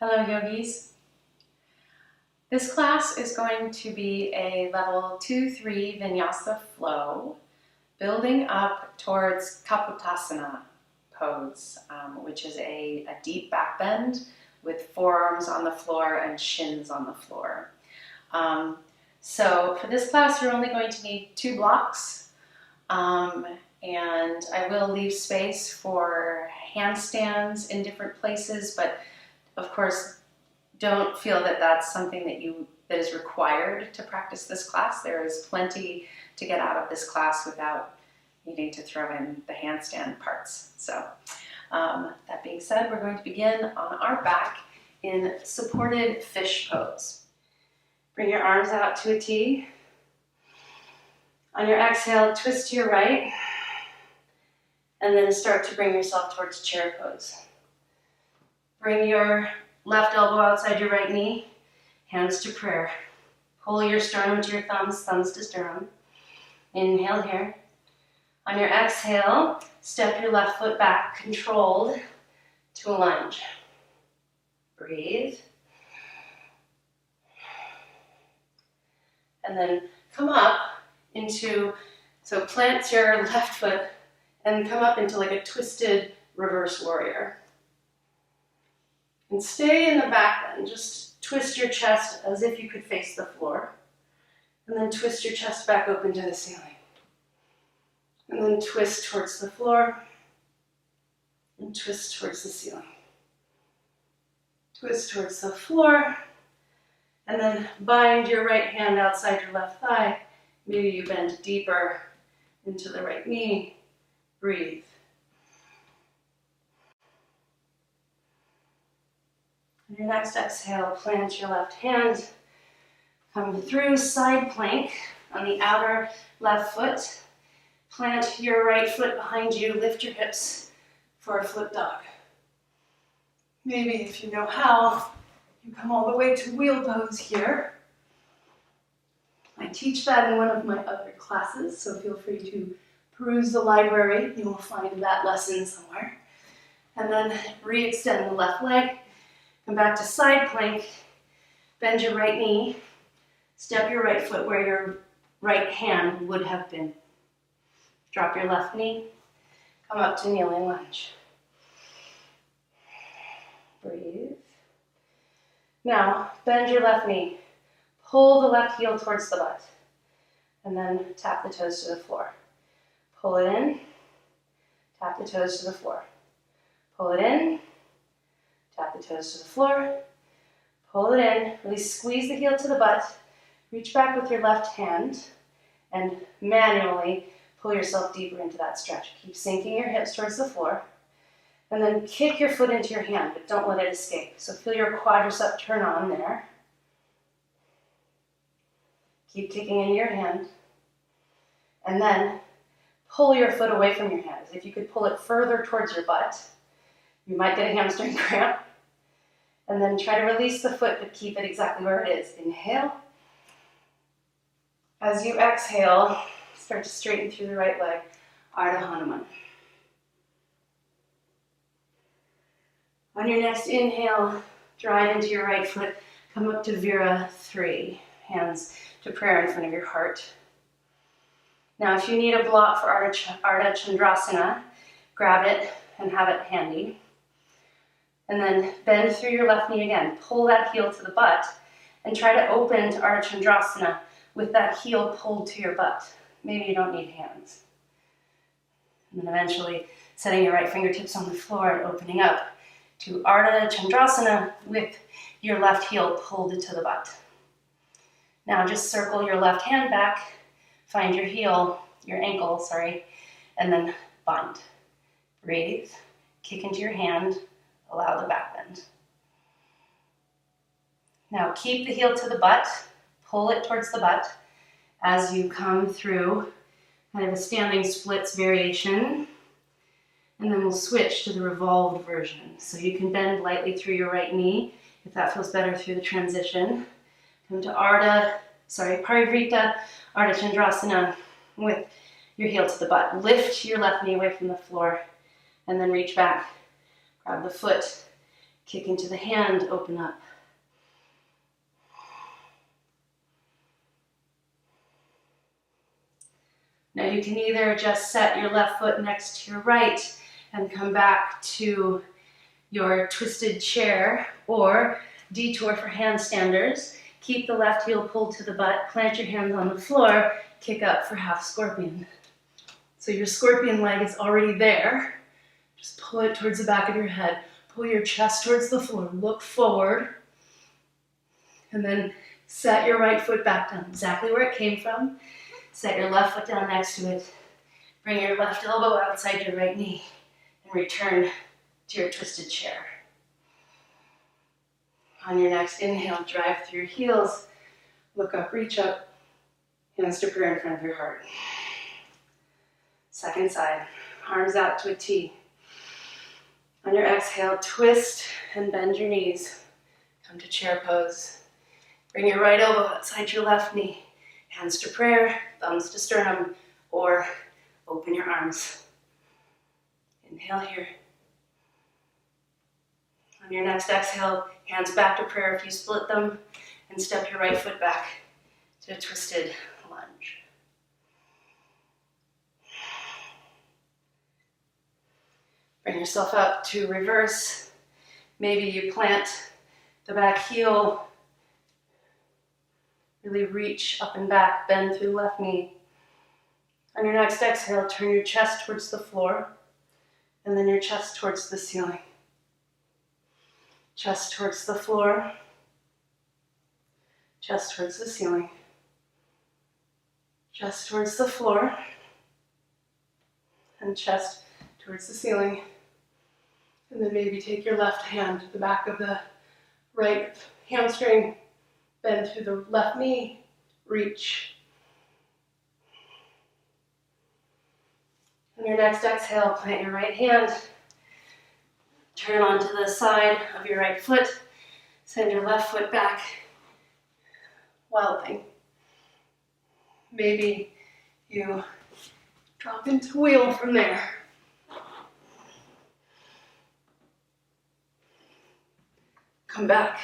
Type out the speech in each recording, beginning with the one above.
Hello yogis. This class is going to be a level 2-3 Vinyasa flow, building up towards Kapotasana pose, which is a deep back bend with forearms on the floor and shins on the floor. So for this class you're only going to need 2 blocks, and I will leave space for handstands in different places, but of course, don't feel that that's something that is required to practice this class. There is plenty to get out of this class without needing to throw in the handstand parts. So that being said, we're going to begin on our back in supported fish pose. Bring your arms out to a T. On your exhale, twist to your right, and then start to bring yourself towards chair pose. Bring your left elbow outside your right knee, hands to prayer. Pull your sternum to your thumbs, thumbs to sternum. Inhale here. On your exhale, step your left foot back, controlled, to a lunge. Breathe. And then come up into, so plant your left foot and come up into like a twisted reverse warrior. And stay in the back bend. Just twist your chest as if you could face the floor. And then twist your chest back open to the ceiling. And then twist towards the floor. And twist towards the ceiling. Twist towards the floor. And then bind your right hand outside your left thigh. Maybe you bend deeper into the right knee. Breathe. On your next exhale, plant your left hand. Come through side plank on the outer left foot. Plant your right foot behind you. Lift your hips for a flip dog. Maybe if you know how, you come all the way to wheel pose here. I teach that in one of my other classes, so feel free to peruse the library. You will find that lesson somewhere. And then re-extend the left leg. Come back to side plank, bend your right knee, step your right foot where your right hand would have been. Drop your left knee, come up to kneeling lunge. Breathe. Now, bend your left knee, pull the left heel towards the butt, and then tap the toes to the floor. Pull it in, tap the toes to the floor. Pull it in, tap the toes to the floor, pull it in, really squeeze the heel to the butt, reach back with your left hand, and manually pull yourself deeper into that stretch. Keep sinking your hips towards the floor, and then kick your foot into your hand, but don't let it escape. So feel your quadricep turn on there. Keep kicking into your hand, and then pull your foot away from your hand, as if you could pull it further towards your butt. You might get a hamstring cramp. And then try to release the foot, but keep it exactly where it is. Inhale. As you exhale, start to straighten through the right leg. Ardha Hanuman. On your next inhale, drive into your right foot. Come up to Vira 3. Hands to prayer in front of your heart. Now, if you need a block for Ardha Chandrasana, grab it and have it handy. And then bend through your left knee again. Pull that heel to the butt and try to open to Ardha Chandrasana with that heel pulled to your butt. Maybe you don't need hands. And then eventually setting your right fingertips on the floor and opening up to Ardha Chandrasana with your left heel pulled to the butt. Now just circle your left hand back, find your ankle, and then bind. Breathe, kick into your hand, allow the back bend. Now keep the heel to the butt, pull it towards the butt as you come through kind of a standing splits variation. And then we'll switch to the revolved version. So you can bend lightly through your right knee if that feels better through the transition. Come to Parivrita, Ardha Chandrasana with your heel to the butt. Lift your left knee away from the floor and then reach back. Grab the foot, Kick into the hand, open up. Now you can either just set your left foot next to your right and come back to your twisted chair, or detour for handstanders. Keep the left heel pulled to the butt, plant your hands on the floor, kick up for half scorpion. So your scorpion leg is already there. Just pull it towards the back of your head. Pull your chest towards the floor, look forward, and then set your right foot back down, exactly where it came from. Set your left foot down next to it. Bring your left elbow outside your right knee and return to your twisted chair. On your next inhale, drive through your heels. Look up, reach up. Hands to prayer in front of your heart. Second side, arms out to a T. On your exhale, twist and bend your knees. Come to chair pose. Bring your right elbow outside your left knee. Hands to prayer, thumbs to sternum, or open your arms. Inhale here. On your next exhale, hands back to prayer if you split them, and step your right foot back to a twisted lunge. Bring yourself up to reverse. Maybe you plant the back heel. Really reach up and back, bend through the left knee. On your next exhale, turn your chest towards the floor, and then your chest towards the ceiling. Chest towards the floor, chest towards the ceiling. Chest towards the floor, and chest towards the ceiling. And then maybe take your left hand to the back of the right hamstring, bend through the left knee, reach. On your next exhale, plant your right hand, turn onto the side of your right foot, send your left foot back, wild thing. Maybe you drop into wheel from there. Come back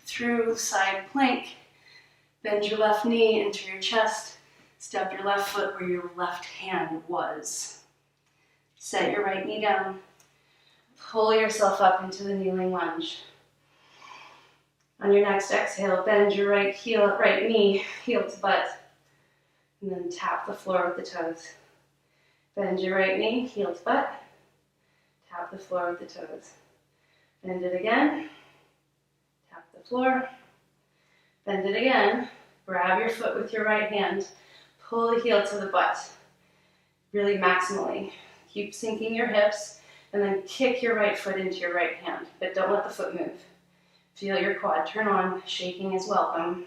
through side plank, bend your left knee into your chest, step your left foot where your left hand was. Set your right knee down, pull yourself up into the kneeling lunge. On your next exhale, bend your right knee, heel to butt, and then tap the floor with the toes. Bend your right knee, heel to butt, tap the floor with the toes. Bend it again. The floor, bend it again, grab your foot with your right hand, pull the heel to the butt, really maximally. Keep sinking your hips, and then kick your right foot into your right hand, but don't let the foot move. Feel your quad turn on, shaking is welcome.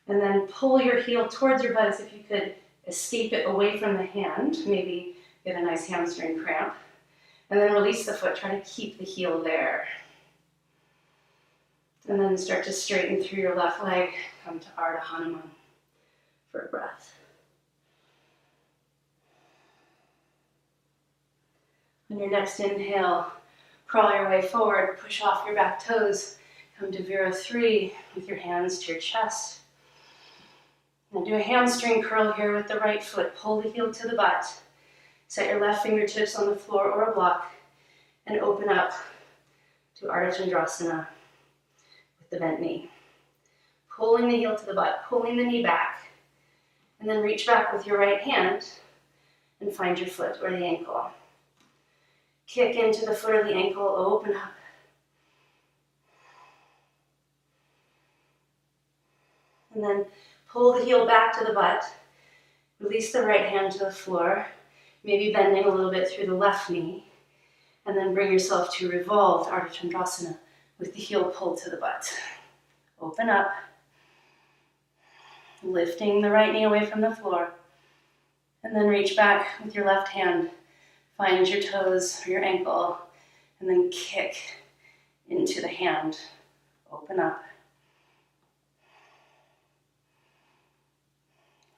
And then pull your heel towards your butt as if you could escape it away from the hand, maybe get a nice hamstring cramp. And then release the foot, try to keep the heel there. And then start to straighten through your left leg, come to Ardha Hanuman for a breath. On your next inhale, crawl your way forward, push off your back toes, come to Vira 3 with your hands to your chest. Now do a hamstring curl here with the right foot, pull the heel to the butt. Set your left fingertips on the floor or a block and open up to Ardha Chandrasana with the bent knee. Pulling the heel to the butt, pulling the knee back, and then reach back with your right hand and find your foot or the ankle. Kick into the foot or the ankle, open up. And then pull the heel back to the butt, release the right hand to the floor, maybe bending a little bit through the left knee, and then bring yourself to revolved Ardha Chandrasana with the heel pulled to the butt. Open up, lifting the right knee away from the floor, and then reach back with your left hand, find your toes or your ankle, and then kick into the hand. Open up.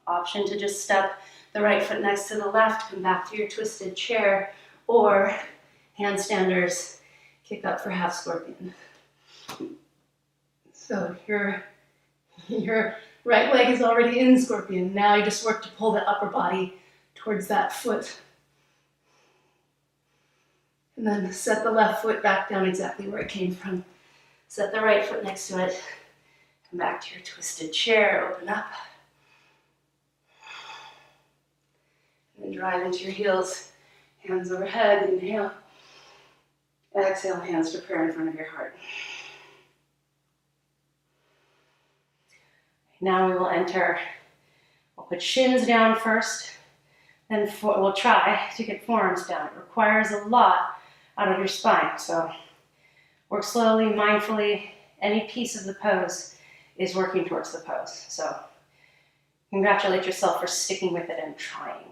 Option to just step the right foot next to the left, come back to your twisted chair, or handstanders, kick up for half scorpion. So your right leg is already in scorpion. Now you just work to pull the upper body towards that foot. And then set the left foot back down exactly where it came from. Set the right foot next to it. Come back to your twisted chair, open up. And then drive into your heels, hands overhead, inhale. Exhale, hands to prayer in front of your heart. Now we will enter, we'll put shins down first, then we'll try to get forearms down. It requires a lot out of your spine, so work slowly, mindfully. Any piece of the pose is working towards the pose. So congratulate yourself for sticking with it and trying.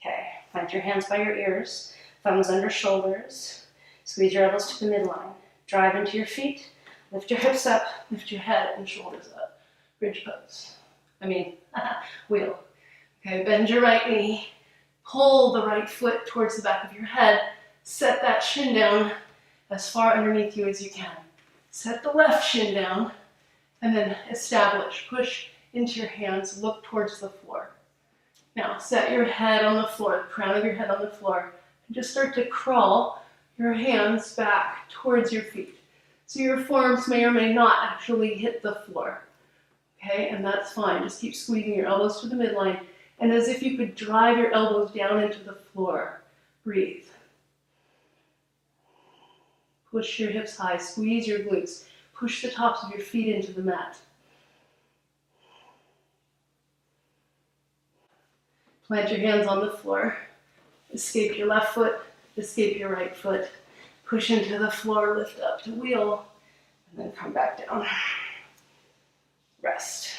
Okay, plant your hands by your ears, thumbs under shoulders, squeeze your elbows to the midline, drive into your feet, lift your hips up, lift your head and shoulders up. Bridge pose. Wheel. Okay, bend your right knee, pull the right foot towards the back of your head, set that shin down as far underneath you as you can. Set the left shin down, and then establish, push into your hands, look towards the floor. Now, set your head on the floor, the crown of your head on the floor, and just start to crawl your hands back towards your feet. So your forearms may or may not actually hit the floor. Okay, and that's fine. Just keep squeezing your elbows to the midline, and as if you could drive your elbows down into the floor. Breathe. Push your hips high, squeeze your glutes. Push the tops of your feet into the mat. Plant your hands on the floor. Escape your left foot, escape your right foot. Push into the floor, lift up to wheel, and then come back down. Rest.